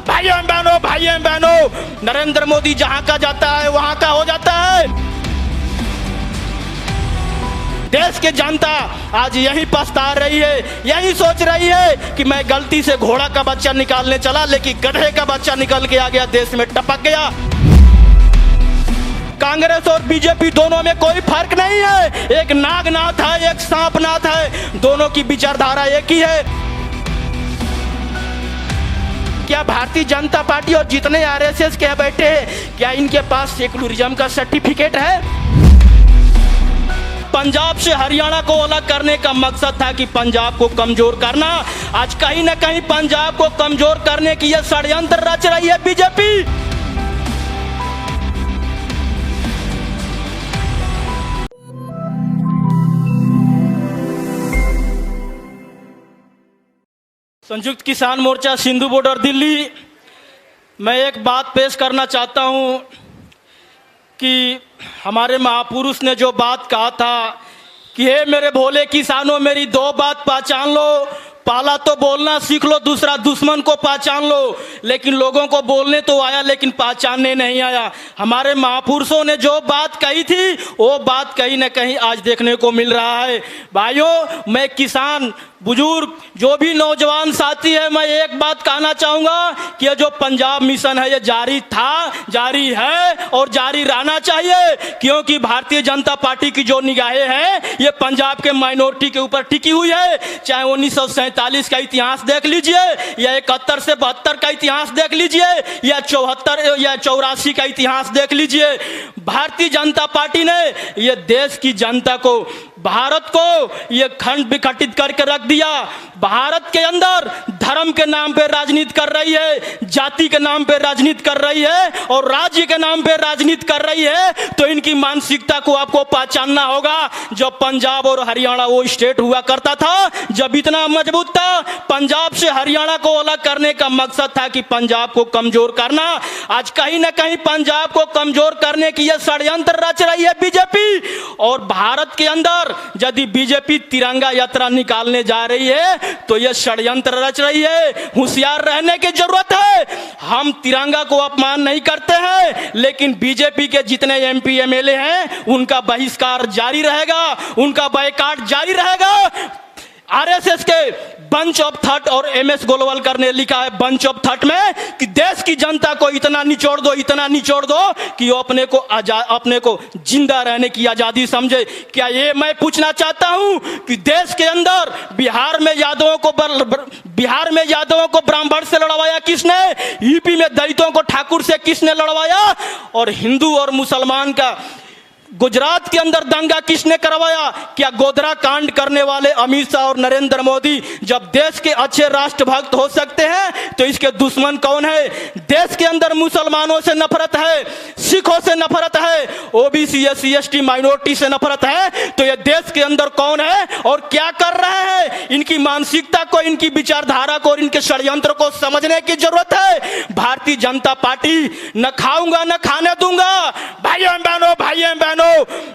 भाइयों बहनों, नरेंद्र मोदी जहां का जाता है वहां का हो जाता है। देश की जनता आज यही पछता रही है, यही सोच रही है कि मैं गलती से घोड़ा का बच्चा निकालने चला लेकिन गधे का बच्चा निकल के आ गया, देश में टपक गया। कांग्रेस और बीजेपी दोनों में कोई फर्क नहीं है, एक नागनाथ है एक सांपनाथ है, दोनों की विचारधारा एक ही है। क्या भारतीय जनता पार्टी और जितने आरएसएस के बैठे हैं, क्या इनके पास सेकुलरिज्म का सर्टिफिकेट है? पंजाब से हरियाणा को अलग करने का मकसद था कि पंजाब को कमजोर करना। आज कहीं ना कहीं पंजाब को कमजोर करने की यह षड्यंत्र रच रही है बीजेपी। संयुक्त किसान मोर्चा सिंधु बॉर्डर दिल्ली, मैं एक बात पेश करना चाहता हूं कि हमारे महापुरुष ने जो बात कहा था कि हे मेरे भोले किसानों, मेरी दो बात पहचान लो, पहला तो बोलना सीख लो, दूसरा दुश्मन को पहचान लो। लेकिन लोगों को बोलने तो आया लेकिन पहचानने नहीं आया। हमारे महापुरुषों ने जो बात कही थी वो बात कहीं ना कहीं आज देखने को मिल रहा है। भाइयों, मैं किसान बुजुर्ग जो भी नौजवान साथी है, मैं एक बात कहना चाहूँगा कि ये जो पंजाब मिशन है ये जारी था, जारी है और जारी रहना चाहिए, क्योंकि भारतीय जनता पार्टी की जो निगाहें हैं ये पंजाब के माइनॉरिटी के ऊपर टिकी हुई है। चाहे 1947 का इतिहास देख लीजिए या 71 से 72 का इतिहास देख लीजिए या 74 या 84 का इतिहास देख लीजिए। भारतीय जनता पार्टी ने ये देश की जनता को, भारत को ये खंड विखंडित करके रख दिया। भारत के अंदर धर्म के नाम पे राजनीति कर रही है, जाति के नाम पे राजनीति कर रही है और राज्य के नाम पे राजनीति कर रही है। तो इनकी मानसिकता को आपको पहचानना होगा। जब पंजाब और हरियाणा वो स्टेट हुआ करता था, जब इतना मजबूत था, पंजाब से हरियाणा को अलग करने का मकसद था कि पंजाब को कमजोर करना। आज कहीं ना कहीं पंजाब को कमजोर करने की यह षड्यंत्र रच रही है बीजेपी। और भारत के अंदर यदि बीजेपी तिरंगा यात्रा निकालने जा रही है तो यह षड्यंत्र रच रही है। होशियार रहने की जरूरत है। हम तिरंगा को अपमान नहीं करते हैं, लेकिन बीजेपी के जितने एमपी एमएलए हैं उनका बहिष्कार जारी रहेगा, उनका बायकॉट जारी रहेगा। आरएसएस के बंच ऑफ थट और एमएस गोलवलकर ने लिखा है बंच ऑफ थट में कि देश की जनता को इतना निचोड़ दो, इतना निचोड़ दो कि वो अपने को जिंदा रहने की आजादी समझे। क्या ये मैं पूछना चाहता हूं कि देश के अंदर बिहार में यादवों को ब्राह्मण से लड़वाया किसने? यूपी में दलितों को ठाकुर से किसने लड़वाया? और हिंदू और मुसलमान का गुजरात के अंदर दंगा किसने करवाया? क्या गोधरा कांड करने वाले अमित शाह और नरेंद्र मोदी जब देश के अच्छे राष्ट्रभक्त हो सकते हैं तो इसके दुश्मन कौन है? देश के अंदर मुसलमानों से नफरत है, सिखों से नफरत है, ओबीसी एससी एसटी माइनॉरिटी से नफरत है, तो ये देश के अंदर कौन है और क्या कर रहे हैं? इनकी मानसिकता को, इनकी विचारधारा को और इनके षड्यंत्र को समझने की जरूरत है। भारतीय जनता पार्टी न खाऊंगा न खाने दूंगा। भाइयों बहनों,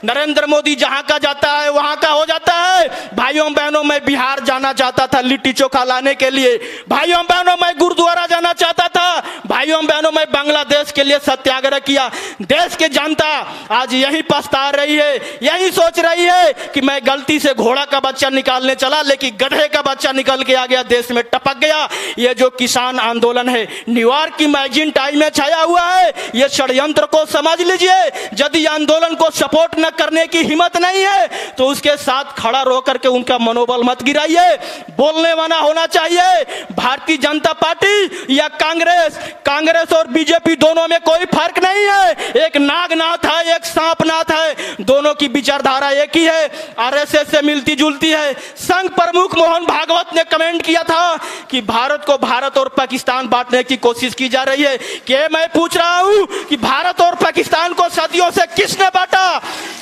नरेंद्र मोदी जहां का जाता है वहां का हो जाता है। भाइयों बहनों, मैं बिहार जाना चाहता था लिट्टी चोखा लाने के लिए। भाइयों बहनों, मैं गुरुद्वारा जाना चाहता था। भाइयों बहनों, मैं बांग्लादेश के लिए सत्याग्रह किया। देश की जनता आज यही पछता रही है, यही सोच रही है कि मैं गलती से घोड़ा का बच्चा निकालने चला लेकिन गधे का बच्चा निकल के आ गया, देश में टपक गया। ये जो किसान आंदोलन है न्यूयॉर्क की मैगजीन टाइम में छाया हुआ है, ये षड्यंत्र को समझ लीजिए। यदि आंदोलन को सपोर्ट न करने की हिम्मत नहीं है तो उसके साथ खड़ा रह करके उनका मनोबल मत गिराइए। बोलने वाला होना चाहिए। भारतीय जनता पार्टी या कांग्रेस और बीजेपी दोनों में कोई फर्क नहीं है, एक नागनाथ है एक सांपनाथ है, दोनों की विचारधारा एक ही है, आरएसएस से मिलती जुलती है। संघ प्रमुख मोहन भागवत ने कमेंट किया था कि भारत को भारत और पाकिस्तान बांटने की कोशिश की जा रही है। कि मैं पूछ रहा हूं कि भारत और पाकिस्तान को सदियों से किसने बांटा?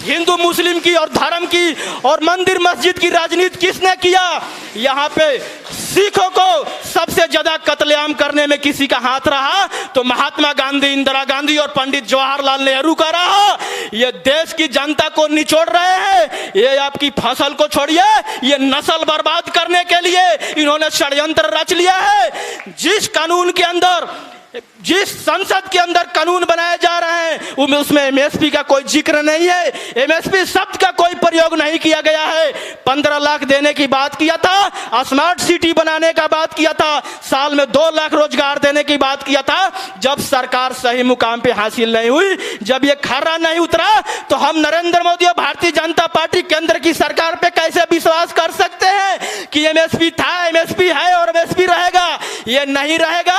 हिंदू मुस्लिम की और धर्म की और मंदिर मस्जिद की राजनीति किसने किया? यहाँ पे सिखों को सबसे ज्यादा कत्लेआम करने में किसी का हाथ रहा तो महात्मा गांधी, इंदिरा गांधी और पंडित जवाहरलाल नेहरू का रहा। ये देश की जनता को निचोड़ रहे हैं। ये आपकी फसल को छोड़िए, ये नस्ल बर्बाद करने के लिए इन्होंने षड्यंत्र रच लिया है। जिस कानून के अंदर जिस संसद के अंदर कानून बनाए जा रहे हैं उसमें एमएसपी का कोई जिक्र नहीं है, एमएसपी शब्द का कोई प्रयोग नहीं किया गया है। 15 लाख देने की बात किया था, स्मार्ट सिटी बनाने का बात किया था, साल में 2 लाख रोजगार देने की बात किया था। जब सरकार सही मुकाम पे हासिल नहीं हुई, जब ये खर्रा नहीं उतरा, तो हम नरेंद्र मोदी और भारतीय जनता पार्टी केंद्र की सरकार पे कैसे विश्वास कर सकते हैं कि एमएसपी था, एमएसपी है और एमएसपी रहेगा? ये नहीं रहेगा।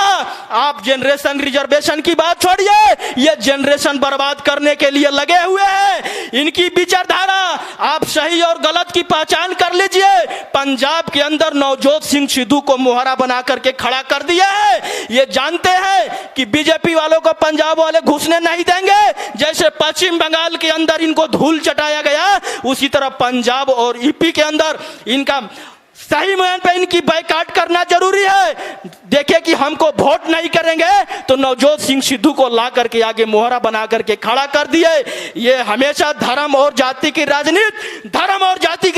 आप जनरेशन रिजर्वेशन की बात छोड़िए, ये जनरेशन बर्बाद करने के लिए लगे हुए हैं। इनकी विचारधारा, आप सही और गलत की पहचान कर लीजिए। पंजाब के अंदर नवजोत सिंह सिद्धू को मुहरा बना करके खड़ा कर दिया है। ये जानते हैं कि बीजेपी वालों को पंजाब वाले घुसने नहीं देंगे। जैसे पश्चिम बंगाल के अंदर इनको धूल चटाया गया, उसी तरह पंजाब और यूपी के अंदर इनका सही मुहिम पे इनकी बाइकाट करना जरूरी है। देखिए कि हमको वोट नहीं करेंगे तो नवजोत सिंह सिद्धू को ला करके आगे मोहरा बना करके खड़ा कर दिए। ये हमेशा धर्म और जाति की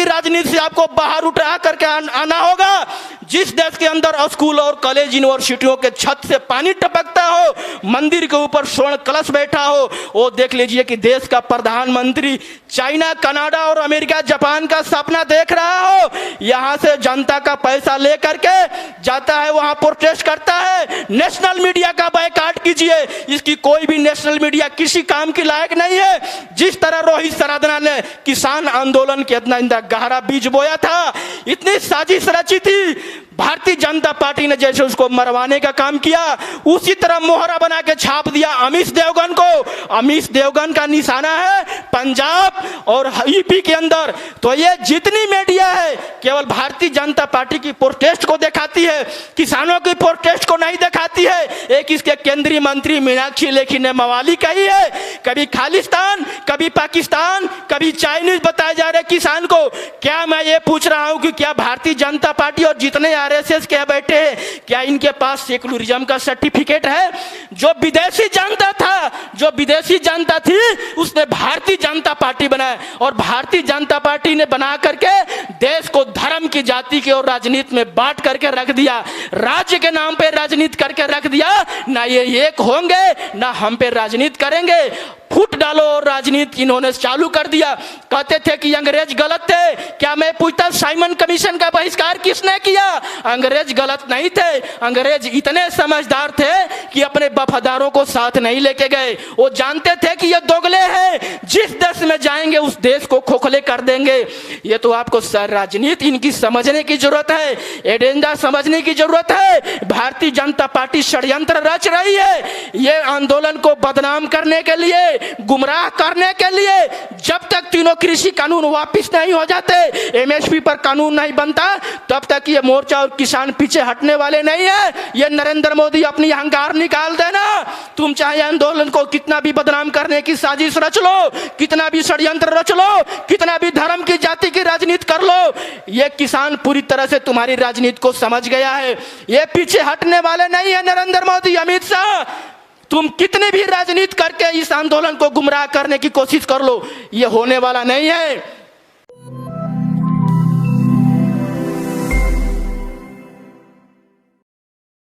राजनीति से आपको बाहर उठा करके आना होगा। जिस देश के अंदर स्कूल और कॉलेज यूनिवर्सिटियों के छत से पानी टपकता हो, मंदिर के ऊपर स्वर्ण कलश बैठा हो, वो देख लीजिए कि देश का प्रधानमंत्री चाइना, कनाडा और अमेरिका, जापान का सपना देख रहा हो। यहाँ से जनता का पैसा लेकर के जाता है, वहां प्रोटेस्ट करता है। नेशनल मीडिया का बायकॉट कीजिए। इसकी कोई भी नेशनल मीडिया किसी काम की लायक नहीं है। जिस तरह रोहित सरादना ने किसान आंदोलन के इतना गहरा बीज बोया था, इतनी साजिश रची थी, भारतीय जनता पार्टी ने जैसे उसको मरवाने का काम किया, उसी तरह मोहरा बना के छाप दिया अमीश देवगन को। अमीश देवगन का निशाना है पंजाब और यूपी के अंदर। तो ये जितनी मीडिया है केवल भारतीय जनता पार्टी की प्रोटेस्ट को दिखाती है, किसानों की प्रोटेस्ट को नहीं दिखाती है। एक इसके केंद्रीय मंत्री मीनाक्षी लेखी ने मवाली कही है, कभी खालिस्तान, कभी पाकिस्तान, कभी चाइनीज बताए जा रहे किसान को। क्या मैं ये पूछ रहा हूं कि क्या भारतीय जनता पार्टी और जितने आरएसएस के बैठे हैं, क्या इनके पास सेकुलरिज्म का सर्टिफिकेट है? जो विदेशी जनता थी उसने भारतीय जनता पार्टी बनाया, और भारतीय जनता पार्टी ने बना करके देश को धर्म की, जाति की और राजनीति में बांट करके रख दिया। राज्य के नाम पे राजनीति करके रख दिया। ना ये एक होंगे ना हम पे राजनीति करेंगे। फूट डालो और राजनीति इन्होंने चालू कर दिया। कहते थे कि अंग्रेज गलत थे। क्या मैं पूछता, साइमन कमीशन का बहिष्कार किसने किया? अंग्रेज गलत नहीं थे। अंग्रेज इतने समझदार थे कि अपने वफादारों को साथ नहीं लेके गए। वो जानते थे कि ये दोगले हैं, जिस देश में जाएंगे उस देश को खोखले कर देंगे। ये तो आपको राजनीति इनकी समझने की जरूरत है, एजेंडा समझने की जरूरत है। भारतीय जनता पार्टी षड्यंत्र रच रही है ये आंदोलन को बदनाम करने के लिए, गुमराह करने के लिए। जब तक तीनों कृषि कानून वापस नहीं हो जाते, एमएसपी पर कानून नहीं बनता, तब तक ये मोर्चा और किसान पीछे हटने वाले नहीं है। ये नरेंद्र मोदी अपनी अहंकार निकाल देना। तुम चाहे आंदोलन को कितना भी बदनाम करने की साजिश रच लो, कितना भी षड्यंत्र रच लो, कितना भी धर्म की, जाति की राजनीति कर लो, ये किसान पूरी तरह से तुम्हारी राजनीति को समझ गया है। ये पीछे हटने वाले नहीं है। नरेंद्र मोदी, अमित शाह, तुम कितनी भी राजनीति करके इस आंदोलन को गुमराह करने की कोशिश कर लो, ये होने वाला नहीं है।